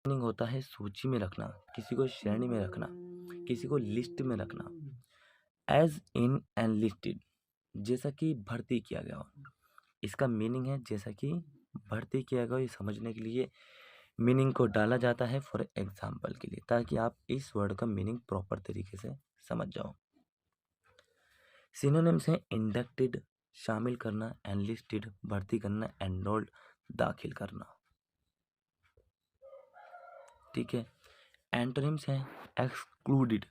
Meaning होता है सूची में रखना, किसी को श्रेणी में रखना, किसी को लिस्ट में रखना। एज इन एनलिस्टेड, जैसा कि भर्ती किया गया हो, इसका मीनिंग है जैसा कि भर्ती किया गया हो। ये समझने के लिए मीनिंग को डाला जाता है फॉर एग्जाम्पल के लिए, ताकि आप इस वर्ड का मीनिंग प्रॉपर तरीके से समझ जाओ। सिनोनिम्स हैं इंडक्टेड, शामिल करना, एनलिस्टेड, भर्ती करना, एनरोल्ड, दाखिल करना। ठीक है। एंटोनिम्स हैं एक्सक्लूडेड।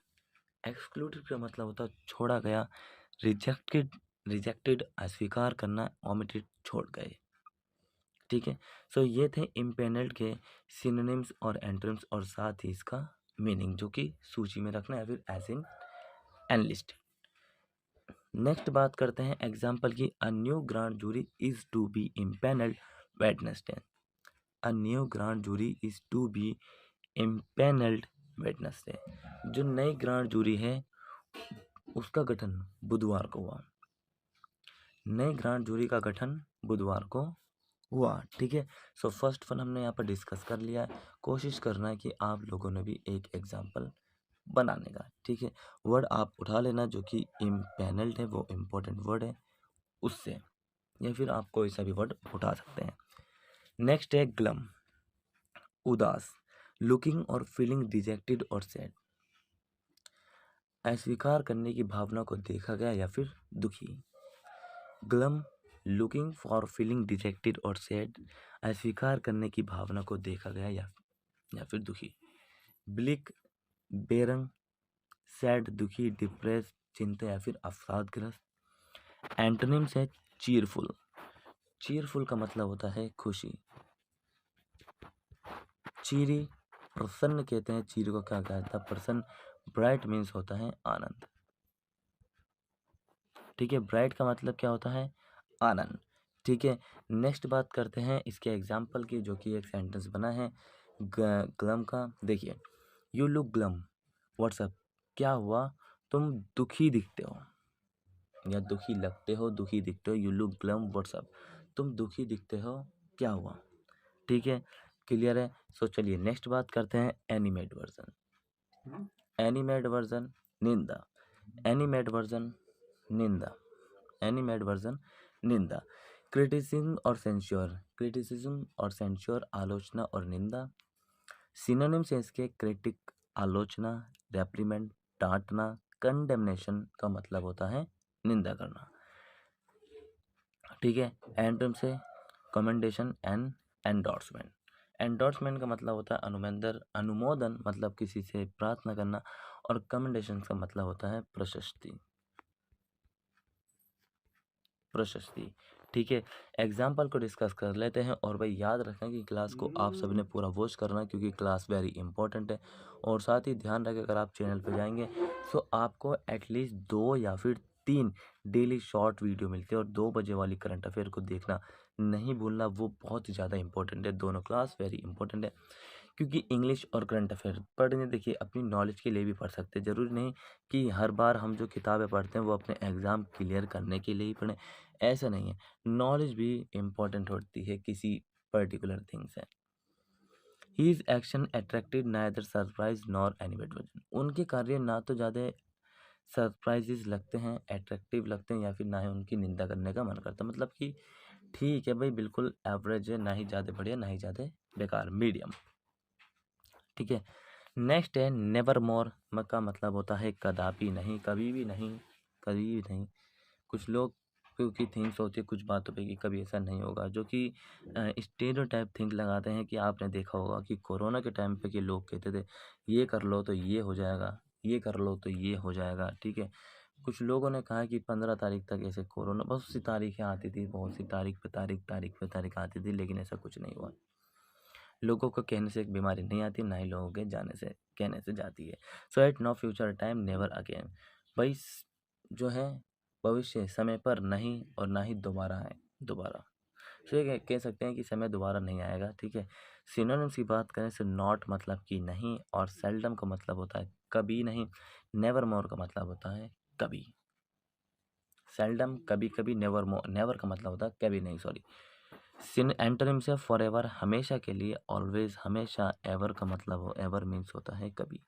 एक्सक्लूडेड का मतलब होता है छोड़ा गया, रिजेक्टेड, रिजेक्टेड अस्वीकार करना, ओमिटेड छोड़ गए। ठीक है। सो ये थे इम्पेनल्ड के सिनोनिम्स और एंटोनिम्स और साथ ही इसका मीनिंग, जो कि सूची में रखना या फिर एज इन एनलिस्ट। नेक्स्ट बात करते हैं एग्जाम्पल की। A new grand jury is to be impanelled Wednesday. A new grand jury is to be impanelled Wednesday. जो नई ग्रांड जूरी है उसका गठन बुधवार को हुआ। नई ग्रांड जूरी का गठन बुधवार को हुआ। ठीक है। सो फर्स्ट वन हमने यहाँ पर डिस्कस कर लिया है। कोशिश करना है कि आप लोगों ने भी एक एग्जाम्पल बनाने का। ठीक है। वर्ड आप उठा लेना जो कि इम्पेनल्ड है, वो इम्पोर्टेंट वर्ड है, उससे, या फिर आप कोई सा भी वर्ड उठा सकते हैं। नेक्स्ट है ग्लम, उदास, लुकिंग और फीलिंग डिजेक्टेड और सैड। अस्वीकार करने की भावना को देखा गया या फिर दुखी। Glum, looking for feeling dejected और सैड, अस्वीकार करने की भावना को देखा गया या फिर दुखी। ब्लिक, बेरंग, सैड, दुखी, डिप्रेस, चिंता या फिर अवसादग्रस्त। एंटोनिम्स है चीरफुल। चीरफुल का मतलब होता है खुशी। चीरी, प्रसन्न कहते हैं। चीर को क्या कहता है? प्रसन्न। ब्राइट मीन्स होता है आनंद। ठीक है। ब्राइट का मतलब क्या होता है? आनंद। ठीक है। नेक्स्ट बात करते हैं इसके एग्जाम्पल की, जो कि एक सेंटेंस बना है ग्लम का। देखिए, यू लुक ग्लम, व्हाट्सअप, क्या हुआ? तुम दुखी दिखते हो या दुखी लगते हो, दुखी दिखते हो। यू लुक ग्लम, व्हाट्सअप, तुम दुखी दिखते हो, क्या हुआ? ठीक है। क्लियर है। सो चलिए नेक्स्ट बात करते हैं एनिमेट वर्जन। एनिमेट वर्जन निंदा। एनिमेट वर्जन निंदा। एनिमेट वर्जन निंदा। क्रिटिसिज्म और सेंश्योर। क्रिटिसिज्म और सेंश्योर, आलोचना और निंदा। सिनोनिम्स है इसके क्रिटिक, आलोचना, रेप्रीमेंट, डांटना। कंडेमनेशन का मतलब होता है निंदा करना। ठीक है। एंटोनिम्स है कमेंडेशन एंड एंडोर्समेंट। एंडोर्समेंट का मतलब होता है अनुमोदन, अनुमोदन मतलब किसी से प्रार्थना करना, और कमेंडेशन का मतलब होता है प्रशस्ति, प्रशस्ति। ठीक है। एग्जाम्पल को डिस्कस कर लेते हैं। और भाई याद रखें कि क्लास को आप सबने पूरा वॉच करना है, क्योंकि क्लास वेरी इंपॉर्टेंट है। और साथ ही ध्यान रखें, अगर आप चैनल पर जाएंगे तो आपको एटलीस्ट 2 या फिर 3 डेली शॉर्ट वीडियो मिलती है, और 2 बजे वाली करंट अफेयर को देखना नहीं भूलना, वो बहुत ही ज़्यादा इंपॉर्टेंट है। दोनों क्लास वेरी इंपॉर्टेंट है, क्योंकि इंग्लिश और करंट अफेयर पढ़ने, देखिए, अपनी नॉलेज के लिए भी पढ़ सकते हैं। ज़रूरी नहीं कि हर बार हम जो किताबें पढ़ते हैं वो अपने एग्ज़ाम क्लियर करने के लिए ही पढ़ें, ऐसा नहीं है। नॉलेज भी इम्पॉर्टेंट होती है किसी पर्टिकुलर थिंग से। His action attracted neither surprise nor animated. उनके कार्य ना तो ज़्यादा सरप्राइजेस लगते हैं, अट्रैक्टिव लगते हैं, या फिर ना ही उनकी निंदा करने का मन करता। मतलब कि ठीक है भाई, बिल्कुल एवरेज है, ना ही ज़्यादा बढ़िया ना ही ज़्यादा बेकार, मीडियम। ठीक है। नेक्स्ट है नेवर मोर का मतलब होता है कदापि नहीं, कभी भी नहीं, कभी भी नहीं। कुछ लोग क्योंकि थिंग्स होती है कुछ बातों पे कि कभी ऐसा नहीं होगा, जो कि स्टेरियोटाइप थिंक लगाते हैं। कि आपने देखा होगा कि कोरोना के टाइम पे कि लोग कहते थे ये कर लो तो ये हो जाएगा, ये कर लो तो ये हो जाएगा। ठीक है। कुछ लोगों ने कहा कि 15 तारीख तक ऐसे कोरोना, बहुत सी तारीखें आती थी, बहुत सी तारीख पे तारीख, तारीख पे तारीख आती थी, लेकिन ऐसा कुछ नहीं हुआ। लोगों को कहने से एक बीमारी नहीं आती, ना ही लोगों के जाने से, कहने से जाती है। So at no future time never again. भाई जो है भविष्य समय पर नहीं, और ना ही दोबारा है, दोबारा। सो ये कह सकते हैं कि समय दोबारा नहीं आएगा। ठीक है। सिनोनिम्स की बात करें तो नॉट मतलब कि नहीं, और सेल्डम का मतलब होता है कभी नहीं, नेवर मोर का मतलब होता है कभी। सेल्डम कभी कभी, नेवर मोर, नेवर का मतलब होता है कभी नहीं, सॉरी। एंटोनिम से फॉरएवर हमेशा के लिए, ऑलवेज हमेशा, एवर का मतलब हो, एवर मीन्स होता है कभी।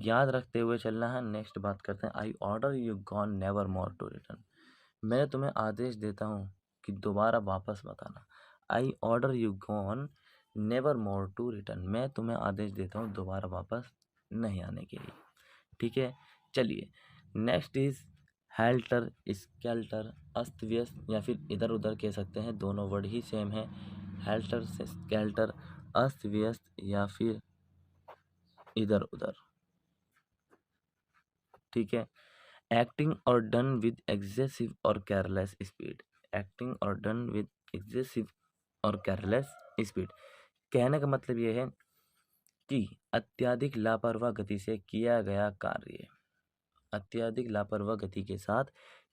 याद रखते हुए चलना है। नेक्स्ट बात करते हैं, I order you gone never more to return. मैं तुम्हें आदेश देता हूँ कि दोबारा वापस मत आना। I order you gone never more to return. मैं तुम्हें आदेश देता हूँ दोबारा वापस नहीं आने के लिए। ठीक है, चलिए नेक्स्ट इज हेल्टर स्केल्टर, अस्त व्यस्त या फिर इधर उधर कह सकते हैं, दोनों वर्ड ही सेम है। हेल्टर से स्केल्टर, अस्त व्यस्त या फिर इधर उधर। ठीक है, एक्टिंग और डन विद एक्सेसिव और केयरलेस स्पीड। एक्टिंग और डन विद एक्सेसिव और केयरलेस स्पीड, कहने का मतलब यह है कि अत्यधिक लापरवाह गति से किया गया कार्य, अत्यधिक लापरवाह गति के साथ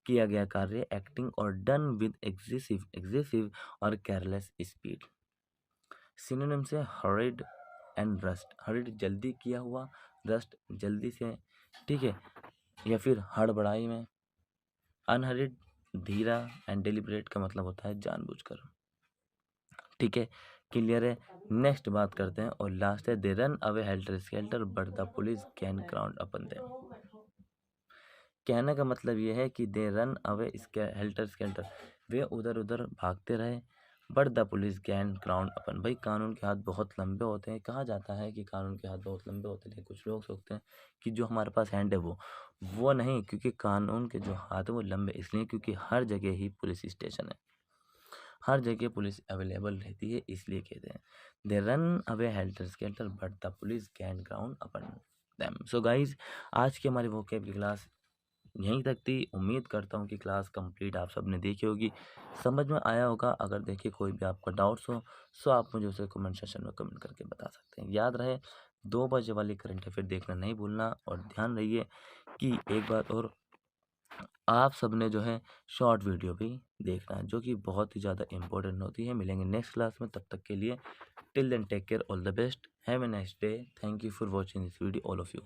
किया गया कार्य, एक्टिंग और डन विद एक्सेसिव, एक्सेसिव और केयरलेस स्पीड। सिनोनिम से हरिड एंड रस्ट। हरिड जल्दी किया हुआ, रस्ट जल्दी से, ठीक है, या फिर हड़बड़ाई में। अनहरिड धीरा एंड डेलिब्रेट का मतलब होता है जानबूझकर। ठीक है, क्लियर है। नेक्स्ट बात करते हैं और लास्ट है, they run away helter skelter but the police can crowd upon them. कहने का मतलब ये है कि they run away helter skelter, वे उधर उधर भागते रहे, but the police can crowd upon. भाई कानून के हाथ बहुत लंबे होते हैं, कहा जाता है कि कानून के हाथ बहुत लंबे होते हैं, कुछ लोग सोचते हैं कि जो हमारे पास हैंड है वो नहीं, क्योंकि कानून के जो हाथ है वो लंबे इसलिए क्योंकि हर जगह ही पुलिस स्टेशन है, हर जगह पुलिस अवेलेबल रहती है, इसलिए कहते हैं दे run away helter skelter but the police can ground upon them. So guys, आज की हमारी वोकैब की क्लास यहीं तक थी। उम्मीद करता हूँ कि क्लास कंप्लीट आप सबने देखी होगी, समझ में आया होगा। अगर देखिए कोई भी आपका डाउट्स हो सो आप मुझे उसे कमेंट सेक्शन में कमेंट करके बता सकते हैं। याद रहे 2 बजे वाली करंट अफेयर देखना नहीं भूलना, और ध्यान रहिए कि एक बात और, आप सबने जो है शॉर्ट वीडियो भी देखना है, जो कि बहुत ही ज़्यादा इंपॉर्टेंट होती है। मिलेंगे नेक्स्ट क्लास में, तब तक के लिए till then take care, all the best, have a nice day, thank you for watching this video all of you.